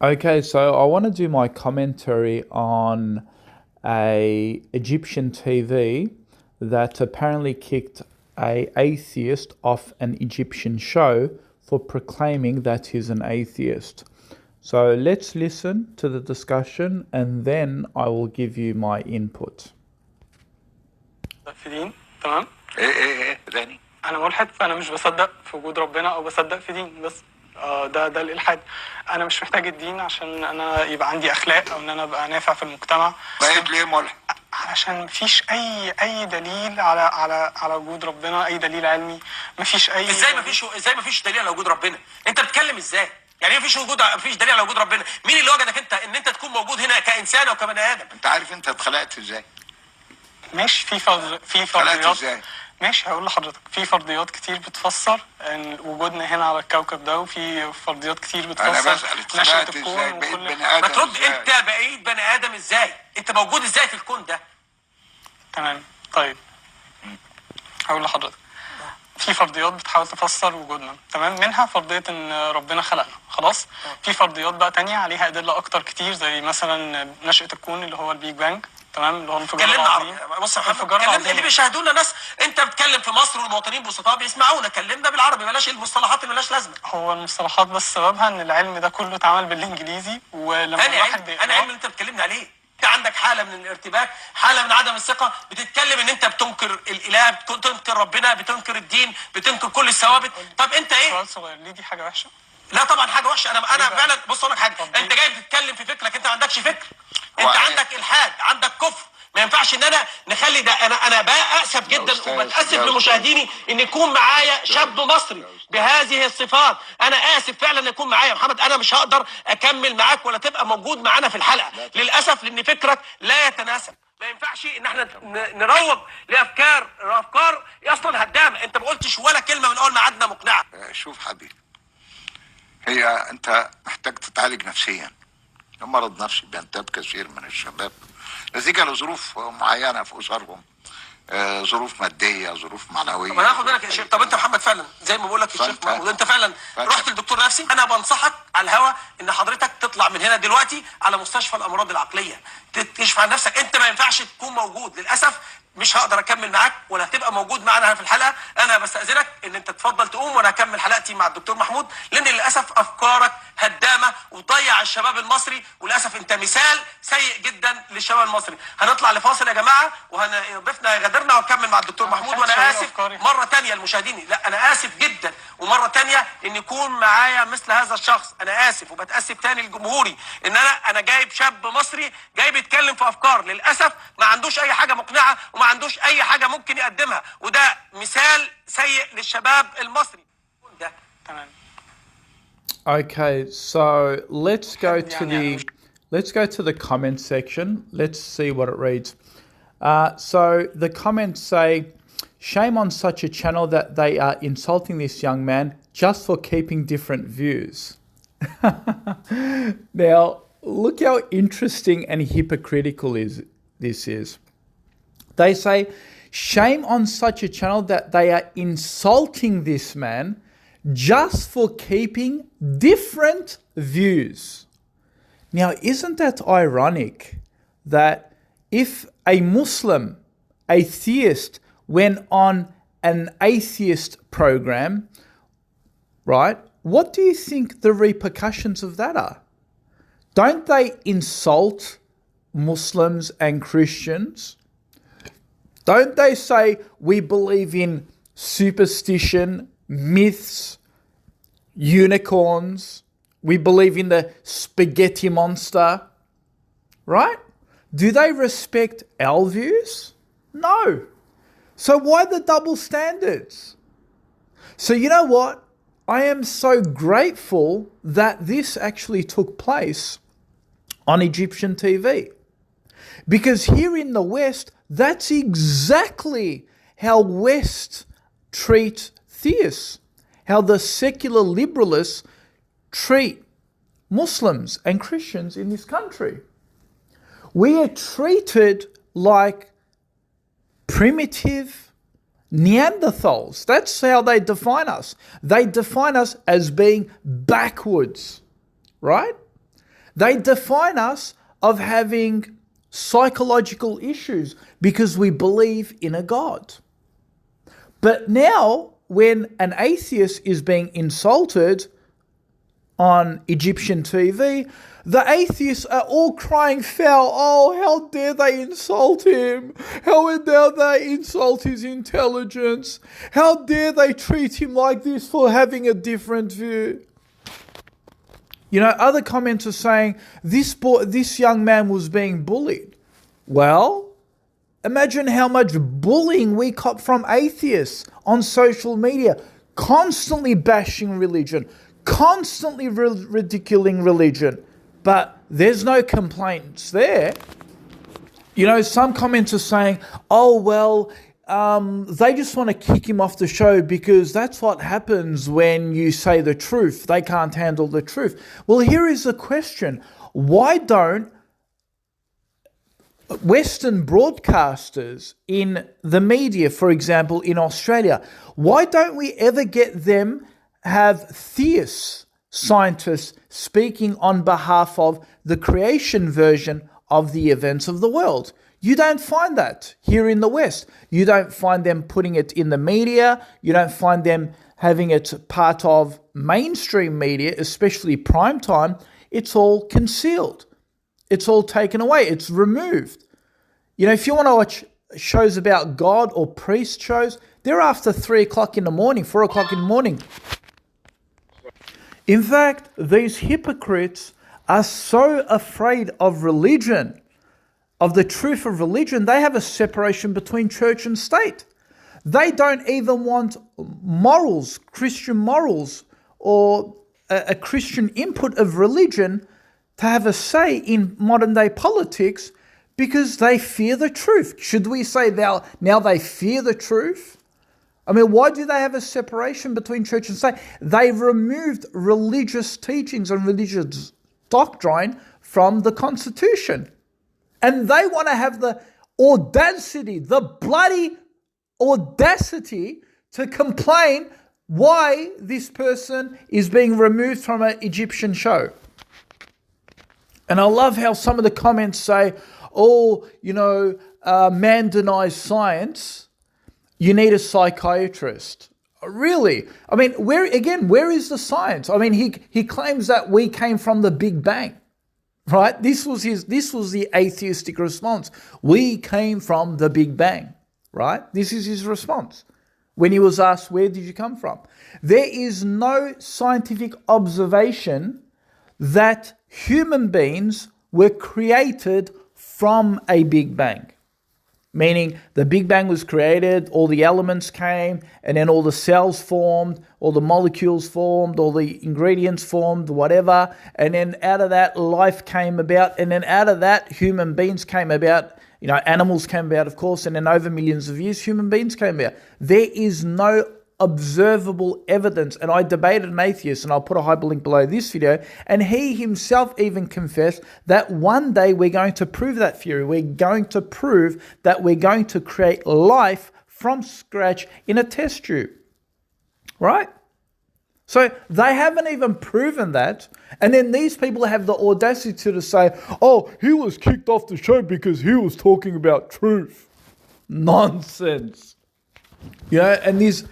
Okay, so I want to do my commentary on a Egyptian TV that apparently kicked a atheist off an Egyptian show for proclaiming that he's an atheist. So let's listen to the discussion and then I will give you my input. في دين تمام. ايه تاني. انا ملحد، فانا مش بصدق في وجود ربنا او بصدق في دين بس. ده الالحاد. انا مش محتاج الدين عشان انا يبقى عندي اخلاق او ان انا ابقى نافع في المجتمع. بقيت ليه ملحد؟ علشان مفيش اي دليل على وجود ربنا، اي دليل علمي. مفيش اي ازاي مفيش دليل على وجود ربنا؟ انت بتتكلم ازاي؟ يعني ايه مفيش دليل على وجود ربنا؟ مين اللي وجدك انت ان انت تكون موجود هنا كانسان او كبني ادم؟ انت عارف انت اتخلقت ازاي؟ ماشي، في اتخلقت فرضيات. ازاي؟ ماشي، هقول لحضرتك في فرضيات كتير بتفسر ان وجودنا هنا على الكوكب ده، وفي فرضيات كتير انا بتفسر بسأل اتخلقت ازاي؟ بقيت بني ادم ما ترد ازاي؟ انت بقيت بني ادم ازاي؟ انت موجود ازاي في الكون ده؟ تمام. طيب هقول لحضرتك في فرضيات بتحاول تفسر وجودنا، تمام. منها فرضية ان ربنا خلقنا خلاص. في فرضيات بقى تانية عليها ادلة اكتر كتير، زي مثلا نشأة الكون اللي هو البيج بانج، تمام، اللي هو الانفجار كلمنا العظيم. عربي. بص يا محمد، كلمنا اللي بيشاهدونا ناس. انت بتتكلم في مصر والمواطنين بسطاء بيسمعونا، كلمنا بالعربي، بلاش المصطلحات اللي ملهاش لازمه. هو المصطلحات بس سببها ان العلم ده كله اتعمل بالانجليزي، ولما الواحد انا علم اللي انت بتكلمني عليه. انت عندك حاله من الارتباك، حاله من عدم الثقه، بتتكلم ان انت بتنكر الاله، بتنكر ربنا، بتنكر الدين، بتنكر كل الثوابت. طب انت ايه؟ سؤال صغير، ليه دي حاجه وحشه؟ لا طبعا حاجه وحشه. انا فعلا بص اقول لك حاجه، انت جاي بتتكلم في فكرك، انت ما عندكش فكر. انت عندك الحاد، عندك كفر. ما ينفعش ان انا نخلي ده. انا بأسف جدا وبتأسف لمشاهديني ان يكون معايا شاب مصري بهذه الصفات. انا اسف فعلا ان يكون معايا محمد. انا مش هقدر اكمل معاك ولا تبقى موجود معانا في الحلقه للاسف، لان فكرك لا يتناسب. ما ينفعش ان احنا نروج لافكار اصلا هدامه. انت ما قلتش ولا كلمه من اول ما قعدنا مقنعه. شوف حبيبي، هي انت محتاج تتعالج نفسيا. مرض نفسي بينتاب كثير من الشباب نتيجة لظروف معينة في أسرهم، ظروف مادية، ظروف معنوية. طب انا هاخد بالك يا شيخ. طب انت محمد فعلا زي ما بقول لك الشيخ محمود، انت فعلا رحت لدكتور نفسي؟ انا بنصحك على الهوا ان حضرتك تطلع من هنا دلوقتي على مستشفى الامراض العقليه تكشف عن نفسك. انت ما ينفعش تكون موجود للاسف. مش هقدر اكمل معاك ولا هتبقى موجود معانا في الحلقه. انا بستاذنك ان انت تفضل تقوم وانا اكمل حلقتي مع الدكتور محمود، لان للاسف افكارك هدامه وتضيع الشباب المصري، وللاسف انت مثال سيء جدا للشباب المصري. هنطلع لفاصل يا جماعه وضيفنا غادرنا ونكمل مع الدكتور محمود. وانا اسف مره ثانيه لمشاهديني، لا انا اسف جدا ومره ثانيه ان يكون معايا مثل هذا الشخص. انا اسف وبتاسف ثاني لجمهوري ان انا جايب شاب مصري جاي بيتكلم في افكار للاسف ما عندوش اي حاجه مقنعه وما عندوش اي حاجه ممكن يقدمها، وده مثال سيء للشباب المصري ده. تمام. Okay, so let's go to the comment section. Let's see what it reads. So the comments say, "Shame on such a channel that they are insulting this young man just for keeping different views." Now, look how interesting and hypocritical this is. They say, "Shame on such a channel that they are insulting this man just for keeping different views." Now, isn't that ironic that if a Muslim atheist went on an atheist program, right, what do you think the repercussions of that are? Don't they insult Muslims and Christians? Don't they say we believe in superstition, myths, unicorns? We believe in the spaghetti monster, right? Do they respect our views? No. So why the double standards? So you know what? I am so grateful that this actually took place on Egyptian TV. Because here in the West, that's exactly how West treat theists, how the secular liberalists treat Muslims and Christians in this country. We are treated like primitive Neanderthals. That's how they define us. They define us as being backwards, right? They define us of having psychological issues because we believe in a God. But now, when an atheist is being insulted on Egyptian TV, the atheists are all crying foul. Oh, how dare they insult him? How dare they insult his intelligence? How dare they treat him like this for having a different view? You know, other comments are saying this young man was being bullied. Well, imagine how much bullying we cop from atheists on social media, constantly bashing religion, constantly ridiculing religion. But there's no complaints there. You know, some comments are saying, oh, well, they just want to kick him off the show because that's what happens when you say the truth. They can't handle the truth. Well, here is the question. Why don't Western broadcasters in the media, for example, in Australia, why don't we ever get them have theists, scientists, speaking on behalf of the creation version of the events of the world? You don't find that here in the West. You don't find them putting it in the media. You don't find them having it part of mainstream media, especially prime time. It's all concealed. It's all taken away. It's removed. You know, if you want to watch shows about God or priest shows, they're after 3 o'clock in the morning, 4 o'clock in the morning. In fact, these hypocrites are so afraid of religion, of the truth of religion, they have a separation between church and state. They don't even want morals, Christian morals, or a Christian input of religion to have a say in modern day politics because they fear the truth. Should we say now they fear the truth? I mean, why do they have a separation between church and state? They've removed religious teachings and religious doctrine from the Constitution. And they want to have the audacity, the bloody audacity to complain why this person is being removed from an Egyptian show. And I love how some of the comments say, oh, you know, man denies science. You need a psychiatrist. Really? I mean, where is the science? I mean, he claims that we came from the Big Bang, right? This was the atheistic response. We came from the Big Bang, right? This is his response when he was asked, where did you come from? There is no scientific observation that human beings were created from a Big Bang. Meaning the Big Bang was created, all the elements came, and then all the cells formed, all the molecules formed, all the ingredients formed, whatever. And then out of that, life came about. And then out of that, human beings came about. You know, animals came about, of course. And then over millions of years, human beings came about. There is no observable evidence. And I debated an atheist, and I'll put a hyperlink below this video, and he himself even confessed that one day we're going to prove that theory. We're going to prove that we're going to create life from scratch in a test tube, right? So they haven't even proven that. And then these people have the audacity to say, oh, he was kicked off the show because he was talking about truth. Nonsense. You know, and this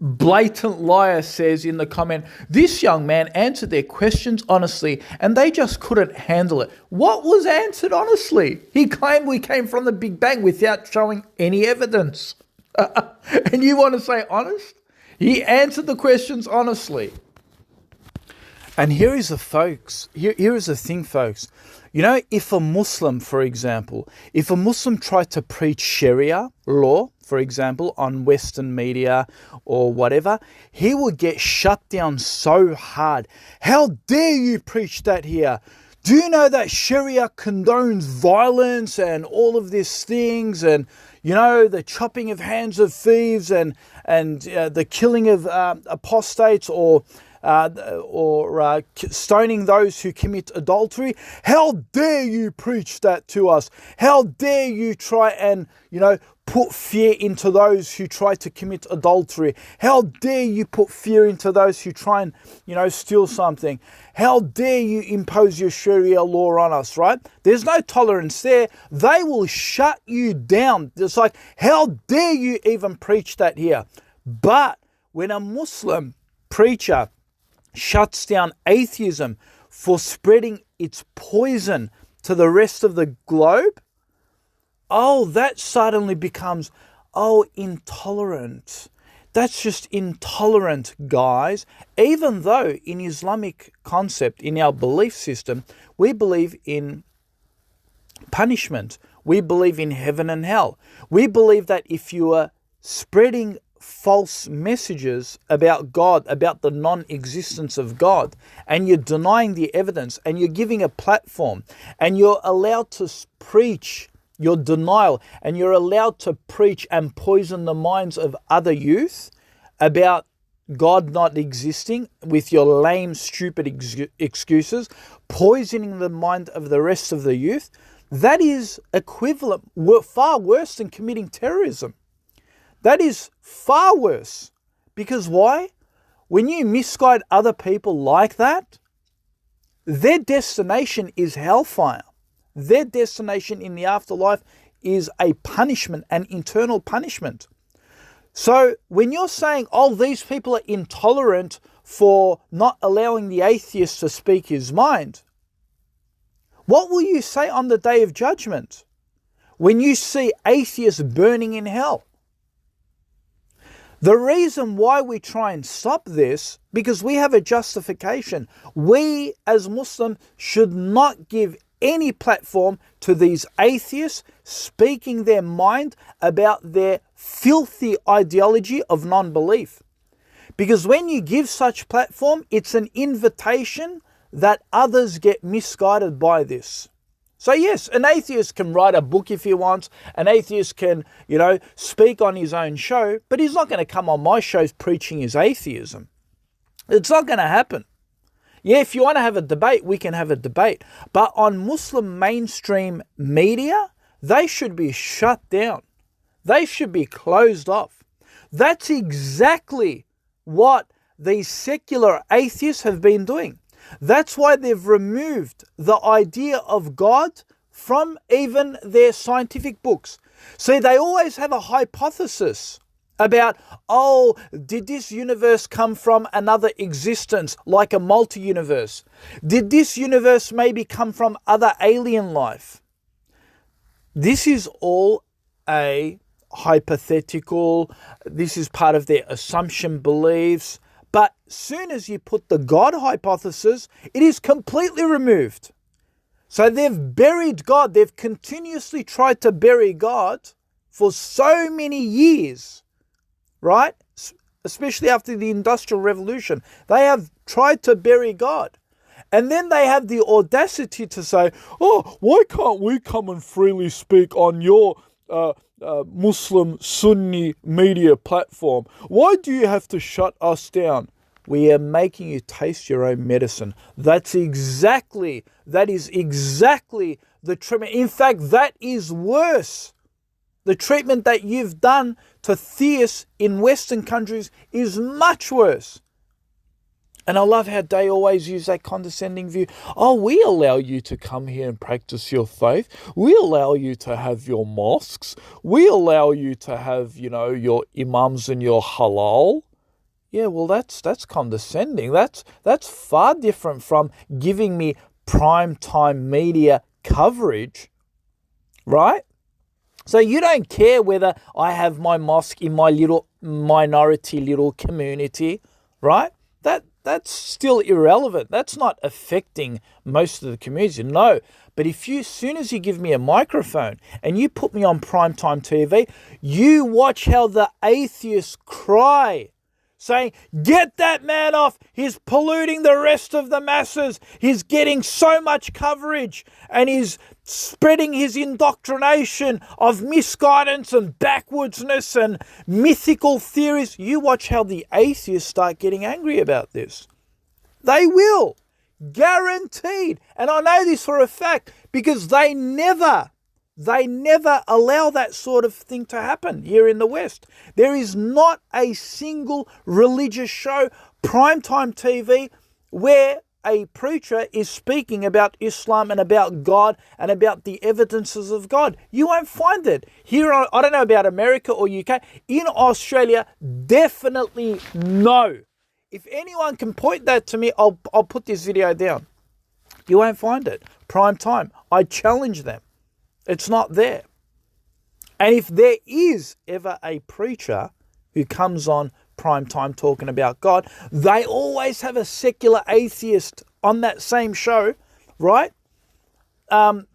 blatant liar says in the comment, this young man answered their questions honestly and they just couldn't handle it. What was answered honestly? He claimed we came from the Big Bang without showing any evidence. And you want to say honest? He answered the questions honestly. And here is the thing, folks. You know, if a Muslim, for example, if a Muslim tried to preach Sharia law, for example, on Western media or whatever, he would get shut down so hard. How dare you preach that here? Do you know that Sharia condones violence and all of these things, and, you know, the chopping of hands of thieves and the killing of apostates or stoning those who commit adultery? How dare you preach that to us? How dare you try and, you know, put fear into those who try to commit adultery. How dare you put fear into those who try and, steal something. How dare you impose your Sharia law on us, right? There's no tolerance there. They will shut you down. It's like, how dare you even preach that here? But when a Muslim preacher shuts down atheism for spreading its poison to the rest of the globe, that suddenly becomes, intolerant. That's just intolerant, guys. Even though in Islamic concept, in our belief system, we believe in punishment. We believe in heaven and hell. We believe that if you are spreading false messages about God, about the non-existence of God, and you're denying the evidence, and you're giving a platform, and you're allowed to preach your denial, and you're allowed to preach and poison the minds of other youth about God not existing with your lame, stupid excuses, poisoning the mind of the rest of the youth, that is equivalent, far worse than committing terrorism. That is far worse. Because why? When you misguide other people like that, their destination is hellfire. Their destination in the afterlife is a punishment, an eternal punishment. So when you're saying, these people are intolerant for not allowing the atheist to speak his mind, what will you say on the day of judgment when you see atheists burning in hell? The reason why we try and stop this, because we have a justification. We as Muslims should not give any platform to these atheists speaking their mind about their filthy ideology of non-belief. Because when you give such platform, it's an invitation that others get misguided by this. So yes, an atheist can write a book if he wants. An atheist can, speak on his own show, but he's not going to come on my shows preaching his atheism. It's not going to happen. Yeah, if you want to have a debate, we can have a debate. But on Muslim mainstream media, they should be shut down. They should be closed off. That's exactly what these secular atheists have been doing. That's why they've removed the idea of God from even their scientific books. See, they always have a hypothesis about, did this universe come from another existence, like a multi-universe? Did this universe maybe come from other alien life? This is all a hypothetical. This is part of their assumption beliefs. But soon as you put the God hypothesis, it is completely removed. So they've buried God. They've continuously tried to bury God for so many years, right? Especially after the Industrial Revolution. They have tried to bury God. And then they have the audacity to say, why can't we come and freely speak on your Muslim Sunni media platform? Why do you have to shut us down? We are making you taste your own medicine. That is exactly the treatment. In fact, that is worse. The treatment that you've done to theists in Western countries is much worse. And I love how they always use that condescending view. We allow you to come here and practice your faith. We allow you to have your mosques. We allow you to have, your imams and your halal. Yeah, well, that's condescending. That's far different from giving me primetime media coverage, right? So you don't care whether I have my mosque in my little minority little community, right? That's still irrelevant. That's not affecting most of the community. No. But soon as you give me a microphone and you put me on primetime TV, you watch how the atheists cry, saying, get that man off. He's polluting the rest of the masses. He's getting so much coverage and he's spreading his indoctrination of misguidance and backwoodsness and mythical theories. You watch how the atheists start getting angry about this. They will. Guaranteed. And I know this for a fact because they never They never allow that sort of thing to happen here in the West. There is not a single religious show, primetime TV, where a preacher is speaking about Islam and about God and about the evidences of God. You won't find it. Here, I don't know about America or UK. In Australia, definitely no. If anyone can point that to me, I'll put this video down. You won't find it. Prime time. I challenge them. It's not there. And if there is ever a preacher who comes on prime time talking about God, they always have a secular atheist on that same show, right? Trying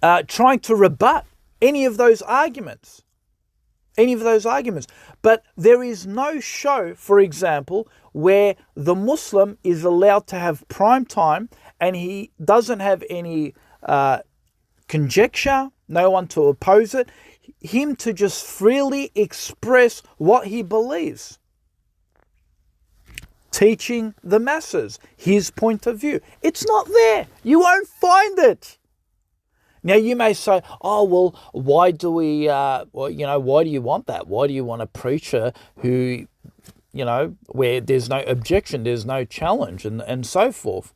to rebut any of those arguments. But there is no show, for example, where the Muslim is allowed to have prime time and he doesn't have any conjecture, no one to oppose it, him to just freely express what he believes. Teaching the masses his point of view. It's not there. You won't find it. Now you may say, oh, well, why do we, why do you want that? Why do you want a preacher who, where there's no objection, there's no challenge and so forth?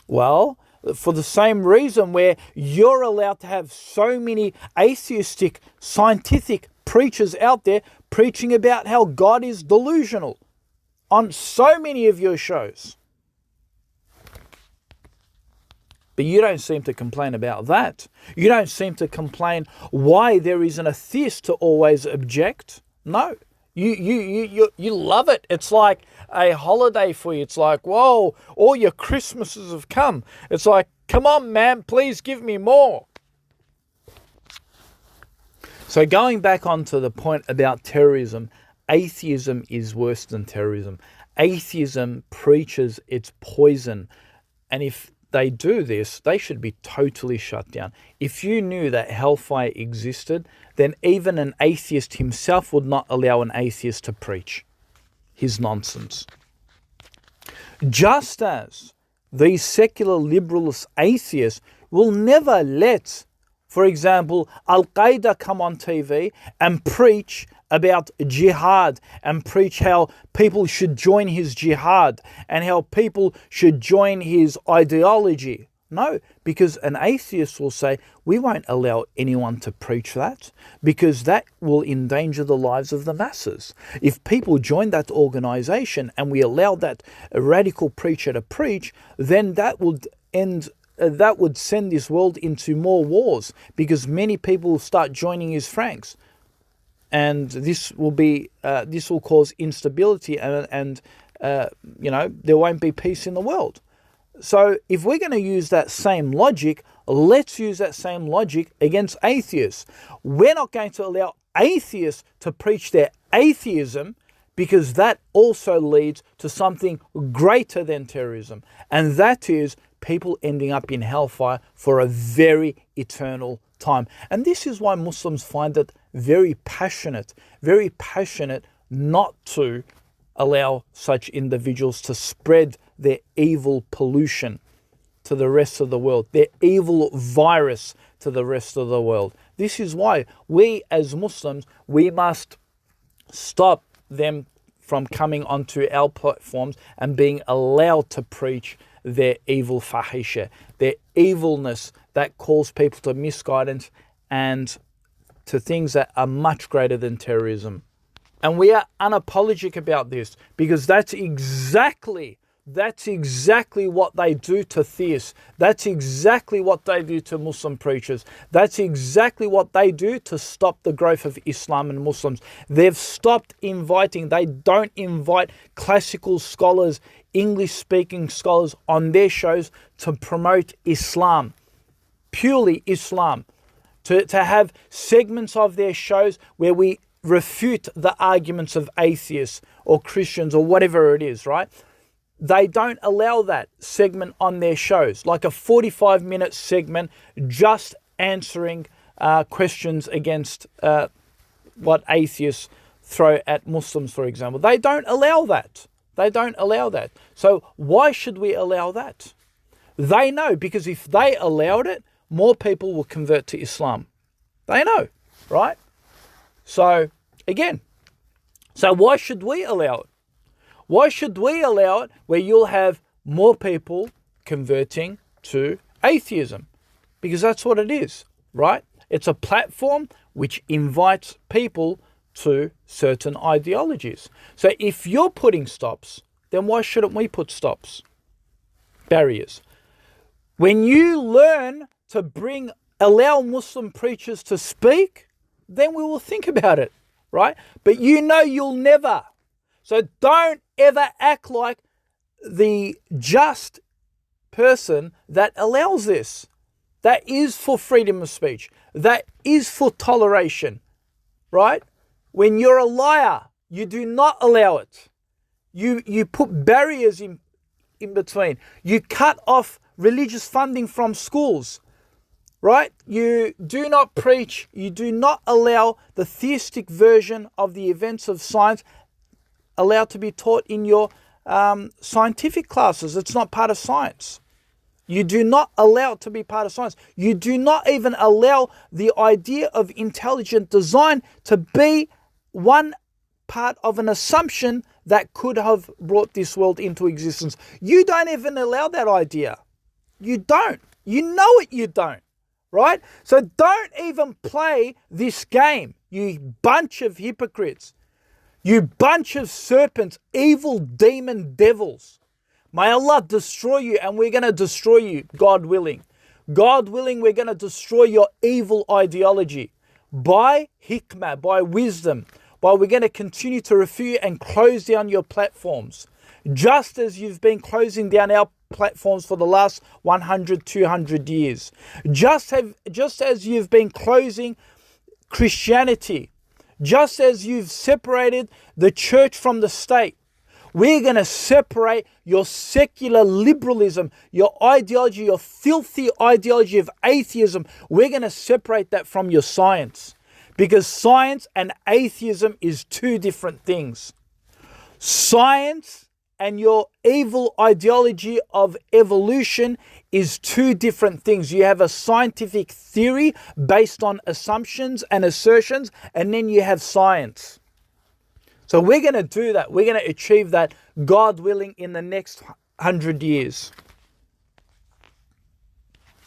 Well, for the same reason where you're allowed to have so many atheistic, scientific preachers out there preaching about how God is delusional on so many of your shows. But you don't seem to complain about that. You don't seem to complain why there is an atheist to always object. No. You love it. It's like a holiday for you. It's like, whoa, all your Christmases have come. It's like, come on, man, please give me more. So going back onto the point about terrorism, atheism is worse than terrorism. Atheism preaches its poison. And if they do this, they should be totally shut down. If you knew that hellfire existed, then even an atheist himself would not allow an atheist to preach his nonsense. Just as these secular liberalist atheists will never let, for example, Al-Qaeda come on TV and preach about jihad and preach how people should join his jihad and how people should join his ideology. No, because an atheist will say, we won't allow anyone to preach that because that will endanger the lives of the masses. If people join that organization and we allow that radical preacher to preach, then that would send this world into more wars because many people will start joining his ranks. And this will cause instability and there won't be peace in the world. So if we're going to use that same logic, let's use that same logic against atheists. We're not going to allow atheists to preach their atheism because that also leads to something greater than terrorism. And that is people ending up in hellfire for a very eternal time. And this is why Muslims find it very passionate not to allow such individuals to spread their evil pollution to the rest of the world, their evil virus to the rest of the world. This is why we as Muslims, we must stop them from coming onto our platforms and being allowed to preach their evil fahisha, their evilness that calls people to misguidance and to things that are much greater than terrorism. And we are unapologetic about this because that's exactly what they do to theists. That's exactly what they do to Muslim preachers. That's exactly what they do to stop the growth of Islam and Muslims. They've stopped inviting. They don't invite classical scholars, English-speaking scholars on their shows to promote Islam, purely Islam. To have segments of their shows where we refute the arguments of atheists or Christians or whatever it is, right? They don't allow that segment on their shows, like a 45-minute segment just answering questions against what atheists throw at Muslims, for example. They don't allow that. So why should we allow that? They know, because if they allowed it, more people will convert to Islam. They know, right? So, again, why should we allow it? Why should we allow it where you'll have more people converting to atheism? Because that's what it is, right? It's a platform which invites people to certain ideologies. So if you're putting stops, then why shouldn't we put stops? Barriers. When you learn to allow Muslim preachers to speak, then we will think about it, right? But you'll never. So don't ever act like the just person that allows this. That is for freedom of speech. That is for toleration, right? When you're a liar, you do not allow it. You put barriers in between. You cut off religious funding from schools, right? You do not preach. You do not allow the theistic version of the events of science allowed to be taught in your scientific classes. It's not part of science. You do not allow it to be part of science. You do not even allow the idea of intelligent design to be one part of an assumption that could have brought this world into existence. You don't even allow that idea. You don't. You know it, you don't. Right? So don't even play this game, you bunch of hypocrites. You bunch of serpents, evil demon devils. May Allah destroy you, and we're going to destroy you, God willing. God willing, we're going to destroy your evil ideology by hikmah, by wisdom, while we're going to continue to refute and close down your platforms, just as you've been closing down our platforms for the last 100, 200 years. Just as you've been closing Christianity, just as you've separated the church from the state, we're going to separate your secular liberalism, your ideology, your filthy ideology of atheism. We're going to separate that from your science, because science and atheism is two different things. Science and your evil ideology of evolution is two different things. You have a scientific theory based on assumptions and assertions, and then you have science. So we're going to do that. We're going to achieve that, God willing, in the next 100 years.